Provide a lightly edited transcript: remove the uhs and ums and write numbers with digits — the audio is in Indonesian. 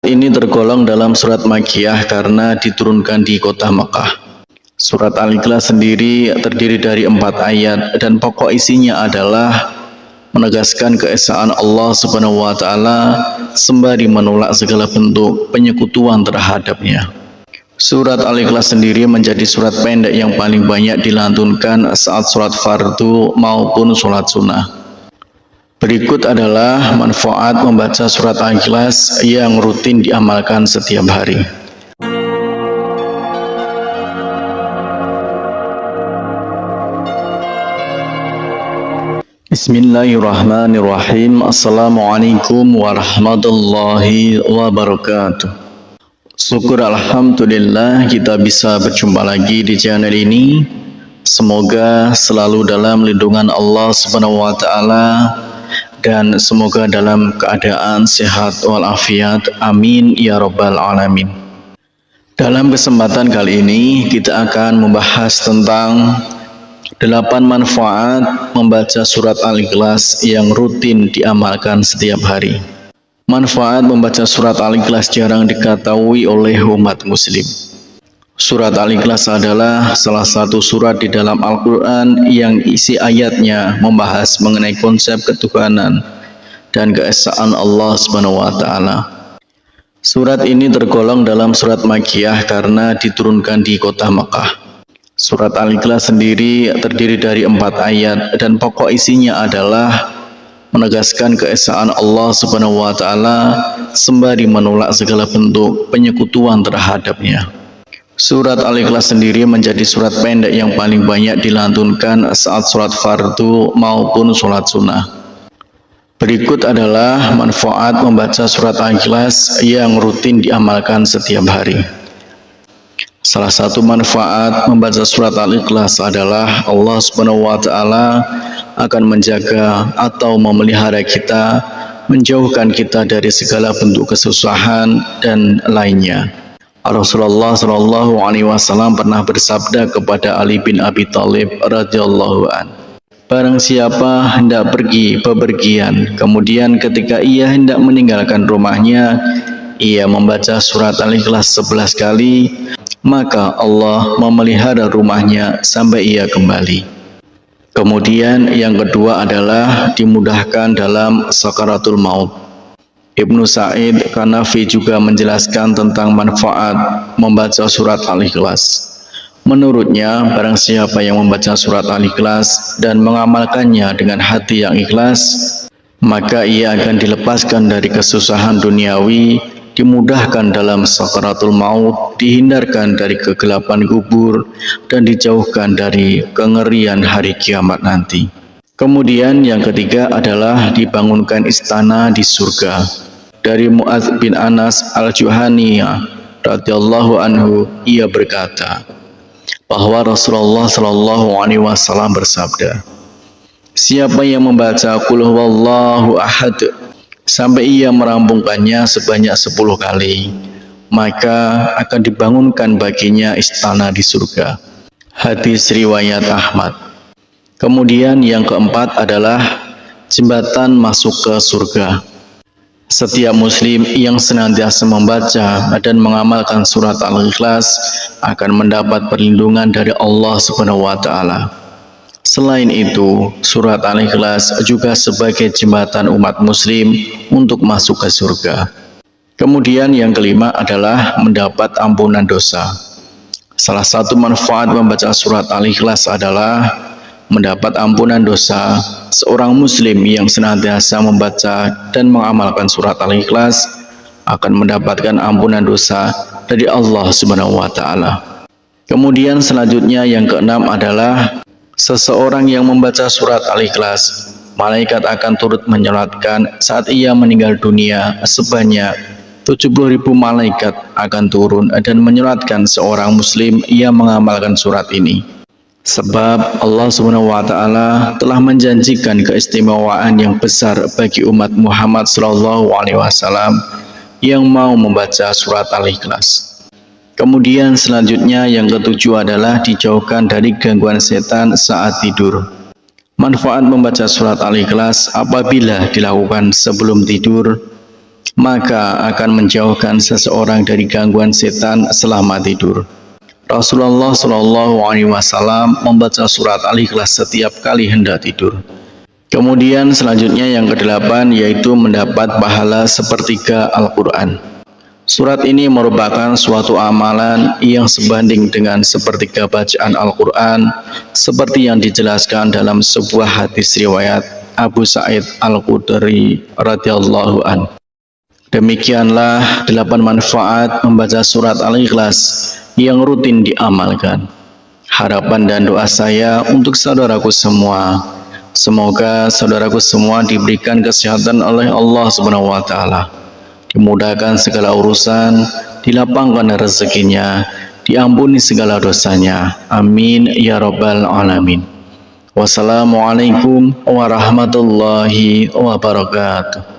Ini tergolong dalam surat Makkiyah karena diturunkan di kota Makkah. Surat Al-Ikhlas sendiri terdiri dari 4 ayat dan pokok isinya adalah menegaskan keesaan Allah Subhanahu wa taala sembari menolak segala bentuk penyekutuan terhadapnya. Surat Al-Ikhlas sendiri menjadi surat pendek yang paling banyak dilantunkan saat sholat fardu maupun sholat sunnah. Berikut adalah manfaat membaca surat Al-Ikhlas yang rutin diamalkan setiap hari. Bismillahirrahmanirrahim. Assalamualaikum warahmatullahi wabarakatuh. Syukur alhamdulillah kita bisa berjumpa lagi di channel ini. Semoga selalu dalam lindungan Allah Subhanahu wa taala dan semoga dalam keadaan sehat walafiat. Amin ya rabbal alamin. Dalam kesempatan kali ini kita akan membahas tentang 8 manfaat membaca surat Al-Ikhlas yang rutin diamalkan setiap hari. Manfaat membaca surat Al-Ikhlas jarang diketahui oleh umat muslim. Surat Al-Ikhlas adalah salah satu surat di dalam Al-Quran yang isi ayatnya membahas mengenai konsep ketuhanan dan keesaan Allah Subhanahu wa taala. Surat ini tergolong dalam surat Makkiyah karena diturunkan di kota Makkah. Surat Al-Ikhlas sendiri terdiri dari 4 ayat dan pokok isinya adalah menegaskan keesaan Allah Subhanahu wa taala sembari menolak segala bentuk penyekutuan terhadapnya. Surat Al-Ikhlas sendiri menjadi surat pendek yang paling banyak dilantunkan saat sholat fardu maupun sholat sunnah. Berikut adalah manfaat membaca surat Al-Ikhlas yang rutin diamalkan setiap hari. Salah satu manfaat membaca surat Al-Ikhlas adalah Allah Subhanahu wa taala akan menjaga atau memelihara kita, menjauhkan kita dari segala bentuk kesusahan dan lainnya. Rasulullah Shallallahu Alaihi Wasallam pernah bersabda kepada Ali bin Abi Thalib radhiyallahu an, barang siapa hendak pergi bepergian, kemudian ketika ia hendak meninggalkan rumahnya, ia membaca surat Al-Ikhlas 11 kali, maka Allah memelihara rumahnya sampai ia kembali. Kemudian yang kedua adalah dimudahkan dalam sakaratul maut. Ibnu Sa'id Kanafi juga menjelaskan tentang manfaat membaca surat Al-Ikhlas. Menurutnya, barang siapa yang membaca surat Al-Ikhlas dan mengamalkannya dengan hati yang ikhlas, maka ia akan dilepaskan dari kesusahan duniawi, dimudahkan dalam sakaratul maut, dihindarkan dari kegelapan kubur, dan dijauhkan dari kengerian hari kiamat nanti. Kemudian yang ketiga adalah dibangunkan istana di surga. Dari Mu'adz bin Anas al-Juhaniyah radhiyallahu anhu, ia berkata bahwa Rasulullah Shallallahu Alaihi Wasallam bersabda, siapa yang membaca Qul huwallahu ahad sampai ia merampungkannya sebanyak 10 kali, maka akan dibangunkan baginya istana di surga. Hadis riwayat Ahmad. Kemudian yang keempat adalah jembatan masuk ke surga. Setiap muslim yang senantiasa membaca dan mengamalkan surat Al-Ikhlas akan mendapat perlindungan dari Allah Subhanahu wa taala. Selain itu, surat Al-Ikhlas juga sebagai jembatan umat muslim untuk masuk ke surga. Kemudian yang kelima adalah mendapat ampunan dosa. Salah satu manfaat membaca surat Al-Ikhlas adalah mendapat ampunan dosa. Seorang muslim yang senantiasa membaca dan mengamalkan surat Al-Ikhlas akan mendapatkan ampunan dosa dari Allah Subhanahu wa taala. Kemudian selanjutnya yang keenam adalah seseorang yang membaca surat Al-Ikhlas, malaikat akan turut menyolatkan saat ia meninggal dunia. Sebanyak 70.000 malaikat akan turun dan menyolatkan seorang muslim yang mengamalkan surat ini. Sebab Allah Subhanahu wa taala telah menjanjikan keistimewaan yang besar bagi umat Muhammad sallallahu alaihi wasallam yang mau membaca surat Al-Ikhlas. Kemudian selanjutnya yang ketujuh adalah dijauhkan dari gangguan setan saat tidur. Manfaat membaca surat Al-Ikhlas apabila dilakukan sebelum tidur, maka akan menjauhkan seseorang dari gangguan setan selama tidur. Rasulullah Shallallahu Alaihi Wasallam membaca surat Al-Ikhlas setiap kali hendak tidur. Kemudian selanjutnya yang kedelapan yaitu mendapat pahala sepertiga Al-Quran. Surat ini merupakan suatu amalan yang sebanding dengan sepertiga bacaan Al-Quran seperti yang dijelaskan dalam sebuah hadis riwayat Abu Sa'id Al-Khudri radhiyallahu an. Demikianlah 8 manfaat membaca surat Al-Ikhlas yang rutin diamalkan. Harapan dan doa saya untuk saudaraku semua, semoga saudaraku semua diberikan kesehatan oleh Allah Subhanahu wa taala. Dimudahkan segala urusan, dilapangkan rezekinya, diampuni segala dosanya. Amin ya rabbal alamin. Wassalamualaikum warahmatullahi wabarakatuh.